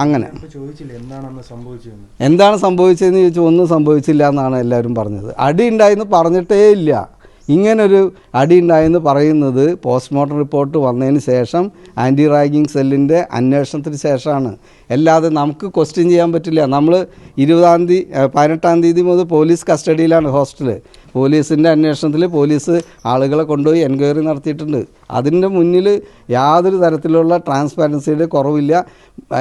അങ്ങനെ എന്താണ് സംഭവിച്ചതെന്ന് ചോദിച്ചാൽ ഒന്നും സംഭവിച്ചില്ല എന്നാണ് എല്ലാവരും പറഞ്ഞത്. അടി ഉണ്ടായെന്ന് പറഞ്ഞിട്ടേ ഇല്ല. ഇങ്ങനൊരു അടി ഉണ്ടായെന്ന് പറയുന്നത് പോസ്റ്റ്മോർട്ടം റിപ്പോർട്ട് വന്നതിന് ശേഷം ആൻറ്റി റാഗിങ് സെല്ലിൻ്റെ അന്വേഷണത്തിന് ശേഷമാണ്. അല്ലാതെ നമുക്ക് ക്വസ്റ്റ്യൻ ചെയ്യാൻ പറ്റില്ല. നമ്മൾ 18-ാം തീയതി മുതൽ പോലീസ് കസ്റ്റഡിയിലാണ് ഹോസ്റ്റല്. പോലീസിൻ്റെ അന്വേഷണത്തിൽ പോലീസ് ആളുകളെ കൊണ്ടുപോയി എൻക്വയറി നടത്തിയിട്ടുണ്ട്. അതിൻ്റെ മുന്നിൽ യാതൊരു തരത്തിലുള്ള ട്രാൻസ്പാരൻസിയുടെ കുറവില്ല.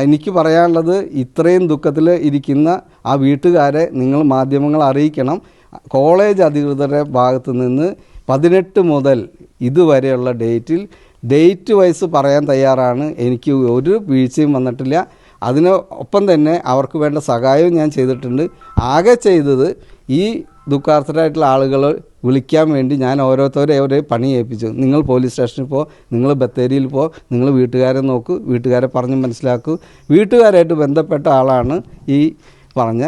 എനിക്ക് പറയാനുള്ളത്, ഇത്രയും ദുഃഖത്തിൽ ഇരിക്കുന്ന ആ വീട്ടുകാരെ നിങ്ങൾ മാധ്യമങ്ങൾ അറിയിക്കണം. കോളേജ് അധികൃതരുടെ ഭാഗത്തു നിന്ന് 18 മുതൽ ഇതുവരെയുള്ള ഡേറ്റ് വൈസ് പറയാൻ തയ്യാറാണ്. എനിക്ക് ഒരു വീഴ്ചയും വന്നിട്ടില്ല. അതിനൊപ്പം തന്നെ അവർക്ക് വേണ്ട സഹായവും ഞാൻ ചെയ്തിട്ടുണ്ട്. ആകെ ചെയ്തത് ഈ ദുഃഖാർത്ഥരായിട്ടുള്ള ആളുകൾ വിളിക്കാൻ വേണ്ടി ഞാൻ ഓരോ പണി ഏൽപ്പിച്ചു. നിങ്ങൾ പോലീസ് സ്റ്റേഷനിൽ പോ, നിങ്ങൾ ബത്തേരിയിൽ പോ, നിങ്ങൾ വീട്ടുകാരെ നോക്കൂ, വീട്ടുകാരെ പറഞ്ഞ് മനസ്സിലാക്കൂ. വീട്ടുകാരായിട്ട് ബന്ധപ്പെട്ട ആളാണ് ഈ പറഞ്ഞ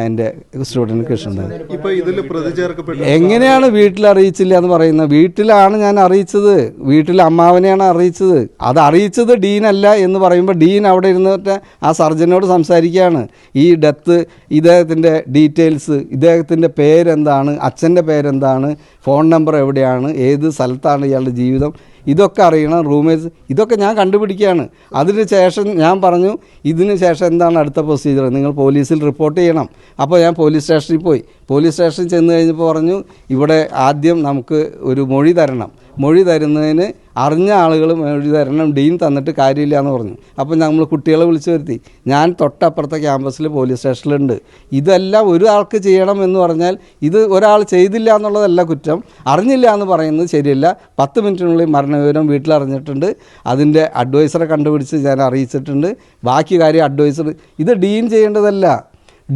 എൻ്റെ സ്റ്റുഡൻറ്റ് കൃഷ്ണൻ. ഇപ്പോൾ ഇതിൽ പ്രതി ചേർക്കപ്പെട്ടു എങ്ങനെയാണ് വീട്ടിൽ അറിയിച്ചില്ല എന്ന് പറയുന്നത്? വീട്ടിലാണ് ഞാൻ അറിയിച്ചത്. വീട്ടിൽ അമ്മാവനെയാണ് അറിയിച്ചത്. അത് അറിയിച്ചത് ഡീനല്ല എന്ന് പറയുമ്പോൾ ഡീൻ അവിടെ ഇരുന്നിട്ട് ആ സർജനോട് സംസാരിക്കുകയാണ്. ഈ ഡെത്ത്, ഇദ്ദേഹത്തിൻ്റെ ഡീറ്റെയിൽസ്, ഇദ്ദേഹത്തിൻ്റെ പേരെന്താണ്, അച്ഛൻ്റെ പേരെന്താണ്, ഫോൺ നമ്പർ എവിടെയാണ്, ഏത് സ്ഥലത്താണ് ഇയാളുടെ ജീവിതം, ഇതൊക്കെ അറിയണം. റൂമേഴ്സ് ഇതൊക്കെ ഞാൻ കണ്ടുപിടിക്കുകയാണ്. അതിന് ശേഷം ഞാൻ പറഞ്ഞു, ഇതിന് ശേഷം എന്താണ് അടുത്ത പ്രൊസീജിയർ, നിങ്ങൾ പോലീസിൽ റിപ്പോർട്ട് ചെയ്യണം. അപ്പോൾ ഞാൻ പോലീസ് സ്റ്റേഷനിൽ പോയി. പോലീസ് സ്റ്റേഷനിൽ ചെന്ന് കഴിഞ്ഞപ്പോൾ പറഞ്ഞു, ഇവിടെ ആദ്യം നമുക്ക് ഒരു മൊഴി തരണം. മൊഴി തരുന്നതിന് അറിഞ്ഞ ആളുകൾ മൊഴി തരണം, ഡീൻ തന്നിട്ട് കാര്യമില്ല എന്ന് പറഞ്ഞു. അപ്പോൾ നമ്മൾ കുട്ടികളെ വിളിച്ചു വരുത്തി. ഞാൻ തൊട്ടപ്പുറത്തെ ക്യാമ്പസിൽ പോലീസ് സ്റ്റേഷനിലുണ്ട്. ഇതെല്ലാം ഒരാൾക്ക് ചെയ്യണം എന്ന് പറഞ്ഞാൽ ഇത് ഒരാൾ ചെയ്തില്ല എന്നുള്ളതല്ല കുറ്റം. അറിഞ്ഞില്ല എന്ന് പറയുന്നത് ശരിയല്ല. 10 മിനിറ്റിനുള്ളിൽ മരണവിവരം വീട്ടിലറിഞ്ഞിട്ടുണ്ട്. അതിൻ്റെ അഡ്വൈസറെ കണ്ടുപിടിച്ച് ഞാൻ അറിയിച്ചിട്ടുണ്ട്. ബാക്കി കാര്യം അഡ്വൈസർ, ഇത് ഡീൻ ചെയ്യേണ്ടതല്ല.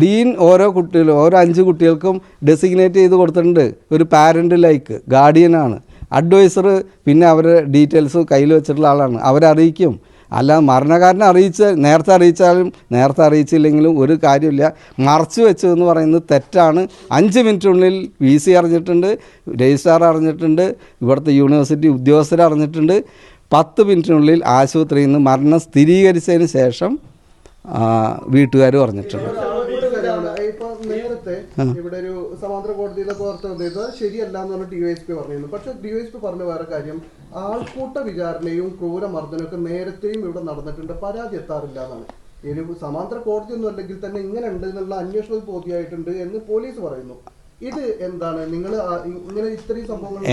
ഡീൻ ഓരോ 5 കുട്ടികൾക്കും ഡെസിഗ്നേറ്റ് ചെയ്ത് കൊടുത്തിട്ടുണ്ട്. ഒരു പാരൻ്റ് ലൈക്ക് ഗാർഡിയനാണ്. അഡ്വൈസർ പിന്നെ അവരുടെ ഡീറ്റെയിൽസ് കയ്യിൽ വെച്ചിട്ടുള്ള ആളാണ്. അവരറിയിക്കും. അല്ലാതെ മരണകാരനെ നേരത്തെ നേരത്തെ അറിയിച്ചില്ലെങ്കിലും ഒരു കാര്യമില്ല. മറച്ചു വെച്ചതെന്ന് പറയുന്നത് തെറ്റാണ്. 5 മിനിറ്റിനുള്ളിൽ VC അറിഞ്ഞിട്ടുണ്ട്, രജിസ്ട്രാർ അറിഞ്ഞിട്ടുണ്ട്, ഇവിടുത്തെ യൂണിവേഴ്സിറ്റി ഉദ്യോഗസ്ഥർ അറിഞ്ഞിട്ടുണ്ട്. 10 മിനിറ്റിനുള്ളിൽ ആശുപത്രിയിൽ നിന്ന് മരണം സ്ഥിരീകരിച്ചതിന് ശേഷം വീട്ടുകാരും അറിഞ്ഞിട്ടുണ്ട്. നേരത്തെ ഇവിടെ ഒരു സമാന്തര കോടതിയിലൊക്കെ വാർത്ത വന്നത് ശരിയല്ല എന്ന് പറഞ്ഞ DYSP പറഞ്ഞിരുന്നു. പക്ഷെ DYSP പറഞ്ഞ വേറെ കാര്യം, ആൾക്കൂട്ട വിചാരണയും ക്രൂരമർദ്ദനമൊക്കെ നേരത്തെയും ഇവിടെ നടന്നിട്ടുണ്ട്, പരാതി എത്താറില്ല എന്നാണ്. ഒരു സമാന്തര കോടതിയൊന്നും അല്ലെങ്കിൽ തന്നെ ഇങ്ങനെ ഉണ്ട് എന്നുള്ള അന്വേഷണത്തിൽ ബോധ്യമായിട്ടുണ്ട് എന്ന് പോലീസ് പറയുന്നു. ഇത് എന്താണ്, നിങ്ങൾ ഇങ്ങനെ ഇത്രയും സംഭവങ്ങൾ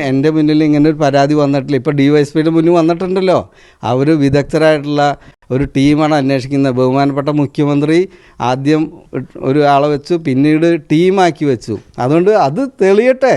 എൻ്റെ മുന്നിൽ ഇങ്ങനെ ഒരു പരാതി വന്നിട്ടില്ല. ഇപ്പോൾ DYSPയുടെ മുന്നിൽ വന്നിട്ടുണ്ടല്ലോ. അവർ വിദഗ്ധരായിട്ടുള്ള ഒരു ടീമാണ് അന്വേഷിക്കുന്നത്. ബഹുമാനപ്പെട്ട മുഖ്യമന്ത്രി ആദ്യം ഒരാളെ വെച്ചു, പിന്നീട് ടീമാക്കി വെച്ചു. അതുകൊണ്ട് അത് തെളിയട്ടെ.